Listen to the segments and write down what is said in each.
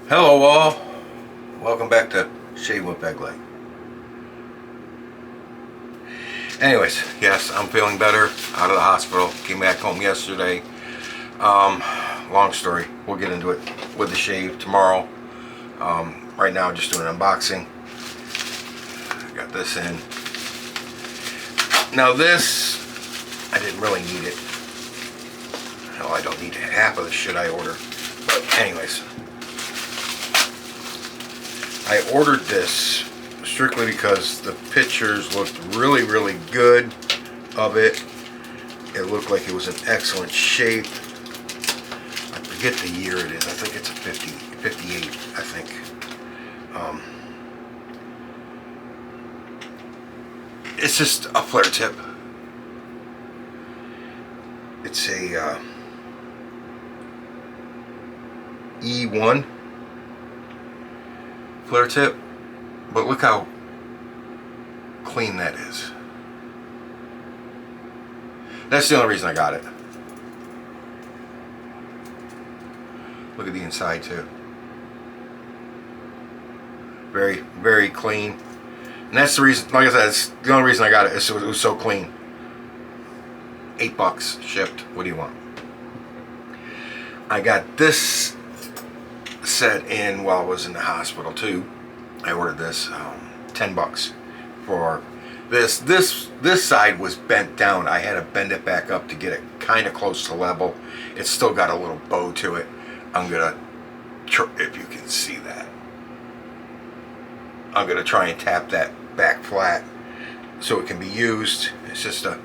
Hello all, welcome back to Shave with Peg Leg. Anyways, yes, I'm feeling better, out of the hospital, came back home yesterday. Long story, we'll get into it with the shave tomorrow. Right now I'm just doing an unboxing. I got this in. Now this, I didn't really need it. Hell, I don't need half of the shit I ordered. But anyways, I ordered this strictly because the pictures looked really good of it. It looked like it was in excellent shape. I forget the year it is. I think it's a 58, I think. It's just a flare tip. It's a E1 flare tip, but look how clean that is. That's the only reason I got it. Look at the inside too. Very clean. And that's the reason, like I said, it's the only reason I got it. It was so clean. $8 shipped. What do you want? I got this set in while I was in the hospital too. I ordered this, $10 for this. This side was bent down. I had to bend it back up to get it kind of close to level. It's still got a little bow to it. I'm gonna, if you can see that, I'm gonna try and tap that back flat so it can be used. It's just a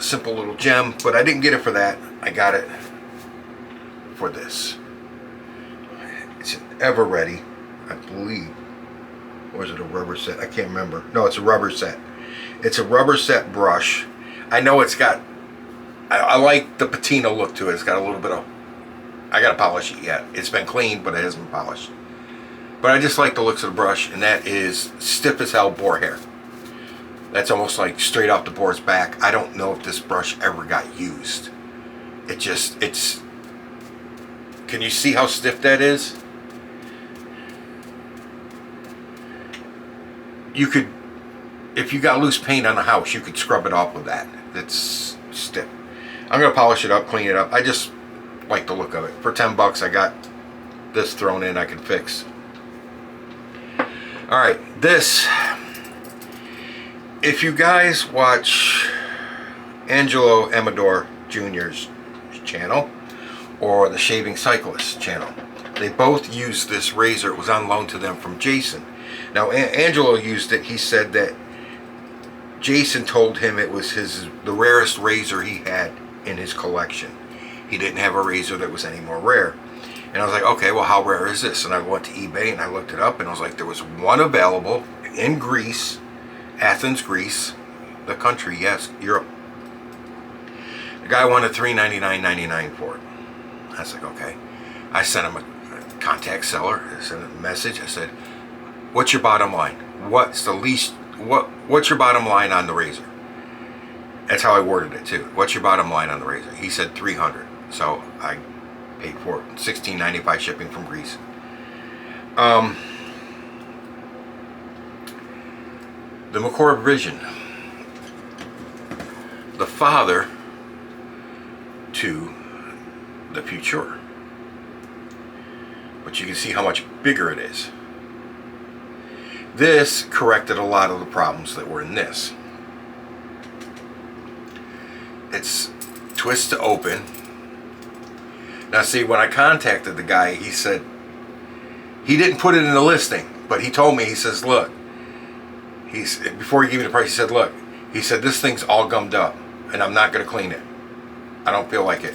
simple little gem, but I didn't get it for that. I got it for this. It's an Ever Ready, I believe. Or is it a rubber set? I can't remember. No, it's a rubber set. It's a rubber set brush. I know it's got, I like the patina look to it. It's got a little bit of, I gotta polish it yet. It's been cleaned, but it hasn't been polished. But I just like the looks of the brush, and that is stiff as hell boar hair. That's almost like straight off the boar's back. I don't know if this brush ever got used. It's, can you see how stiff that is? You could, if you got loose paint on the house, you could scrub it off with that. It's stiff. I'm gonna polish it up, clean it up. I just like the look of it. For $10, I got this thrown in I can fix. All right, this, if you guys watch Angelo Amador Jr.'s channel or the Shaving Cyclist channel, they both used this razor. It was on loan to them from Jason. Now Angelo used it. He said that Jason told him it was the rarest razor he had in his collection. He didn't have a razor that was any more rare. And I was like, okay, well, how rare is this? And I went to eBay and I looked it up, and I was like, there was one available in Greece, Athens, Greece, the country, yes, Europe. The guy wanted $399.99 for it. I was like, okay. I sent him a contact seller. I sent him a message. I said, what's your bottom line? What's the least, what's your bottom line on the razor? That's how I worded it too. What's your bottom line on the razor? He said $300. So I paid for it. $16.95 shipping from Greece. The McCord Vision. The father to the Future. But you can see how much bigger it is. This corrected a lot of the problems that were in this. It's twist to open. Now see, when I contacted the guy, he said, he didn't put it in the listing, but he told me, he says, look, before he gave me the price, he said, look, he said, this thing's all gummed up and I'm not going to clean it. I don't feel like it.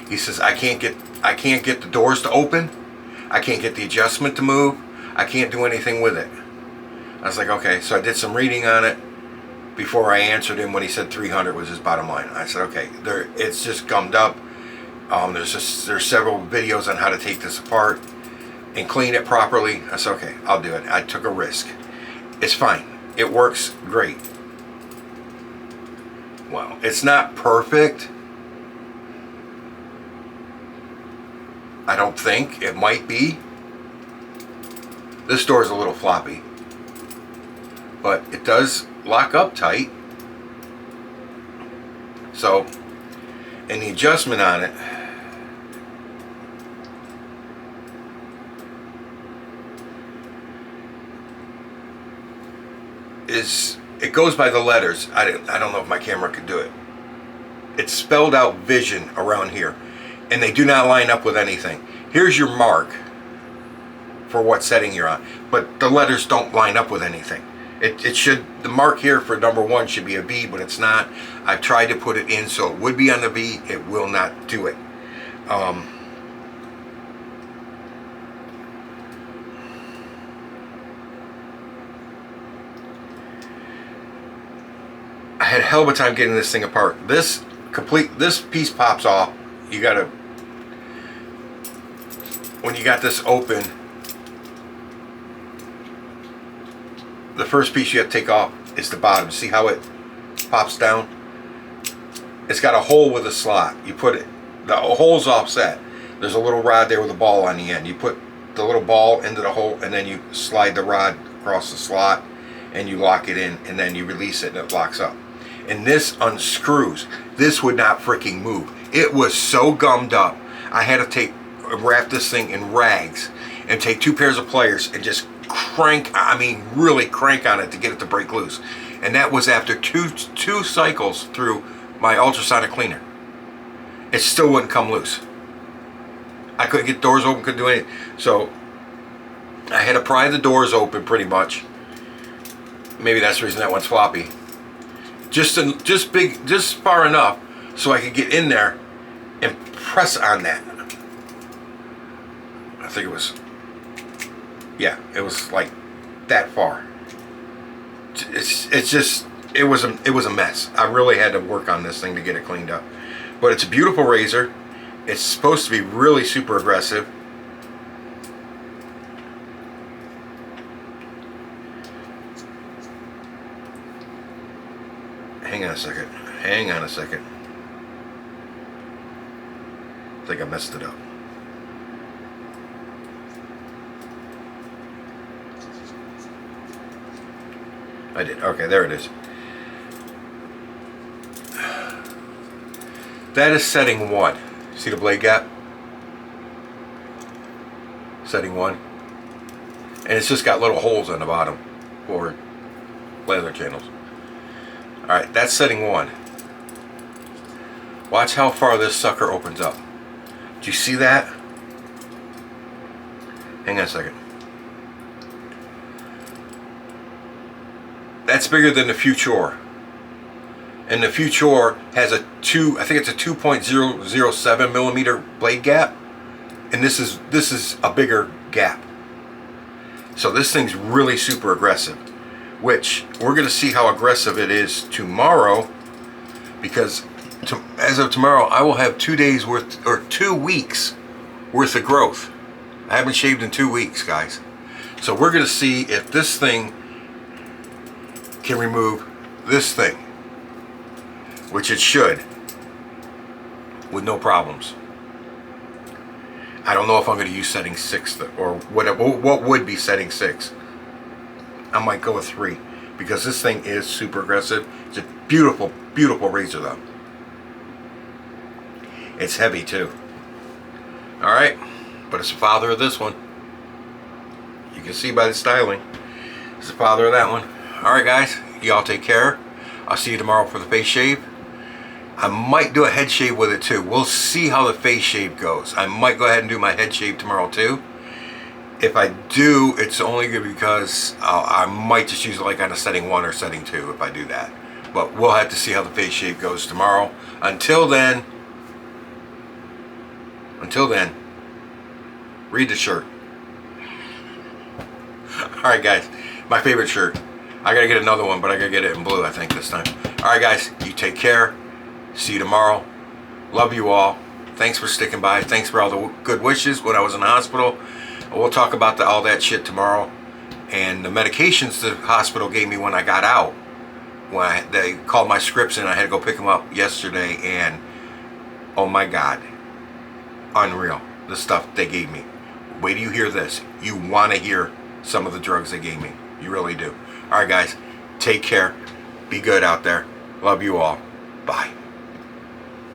He says, I can't get the doors to open. I can't get the adjustment to move. I can't do anything with it. I was like, okay. So I did some reading on it before I answered him when he said 300 was his bottom line. I said, okay, it's just gummed up. There's several videos on how to take this apart and clean it properly. I said, okay, I'll do it. I took a risk. It's fine. It works great. Well, it's not perfect, I don't think. It might be. This door is a little floppy, but it does lock up tight. So, and the adjustment on it is, it goes by the letters. I don't know if my camera could do it. It's spelled out Vision around here, and they do not line up with anything. Here's your mark for what setting you're on, but the letters don't line up with anything. It should, the mark here for number 1 should be a V, but it's not. I've tried to put it in so it would be on the V. It will not do it. I had a hell of a time getting this thing apart. This piece pops off. You gotta, when you got this open, the first piece you have to take off is the bottom. See how it pops down? It's got a hole with a slot. You put it, the hole's offset. There's a little rod there with a ball on the end. You put the little ball into the hole, and then you slide the rod across the slot, and you lock it in, and then you release it, and it locks up. And this unscrews. This would not freaking move. It was so gummed up. I had to wrap this thing in rags and take 2 pairs of pliers and just crank, I mean really crank on it to get it to break loose. And that was after two cycles through my ultrasonic cleaner. It still wouldn't come loose. I couldn't get doors open, couldn't do anything. So I had to pry the doors open pretty much. Maybe that's the reason that one's floppy. Just far enough so I could get in there and press on that. I think it was, yeah, it was like that far. It was a mess. I really had to work on this thing to get it cleaned up. But it's a beautiful razor. It's supposed to be really super aggressive. Hang on a second. I think I messed it up. I did. Okay, there it is. That is setting 1. See the blade gap? Setting 1. And it's just got little holes on the bottom for leather channels. Alright, that's setting 1. Watch how far this sucker opens up. Do you see that? Hang on a second. That's bigger than the Future. And the Future has I think it's a 2.007 millimeter blade gap. And this is a bigger gap. So this thing's really super aggressive. Which we're going to see how aggressive it is tomorrow, because as of tomorrow I will have 2 days worth, or 2 weeks worth of growth. I haven't shaved in 2 weeks, guys. So we're going to see if this thing can remove this thing, which it should, with no problems. I don't know if I'm going to use setting 6 or what would be setting 6. I might go with 3 because this thing is super aggressive. It's a beautiful, beautiful razor though. It's heavy too. Alright, but it's the father of this one. You can see by the styling. It's the father of that one. Alright guys, y'all take care. I'll see you tomorrow for the face shave. I might do a head shave with it too. We'll see how the face shave goes. I might go ahead and do my head shave tomorrow too. If I do, it's only good because I might just use it like on a setting 1 or setting 2 if I do that. But we'll have to see how the face shave goes tomorrow. Until then, read the shirt. Alright guys, my favorite shirt. I gotta get another one, but I gotta get it in blue I think this time. Alright guys, you take care. See you tomorrow. Love you all. Thanks for sticking by. Thanks for all the good wishes when I was in the hospital. We'll talk about all that shit tomorrow. And the medications the hospital gave me when I got out. When they called my scripts in, I had to go pick them up yesterday. And oh my God, unreal. the stuff they gave me. Wait till you hear this. You want to hear some of the drugs they gave me. You really do. All right, guys. Take care. Be good out there. Love you all. Bye.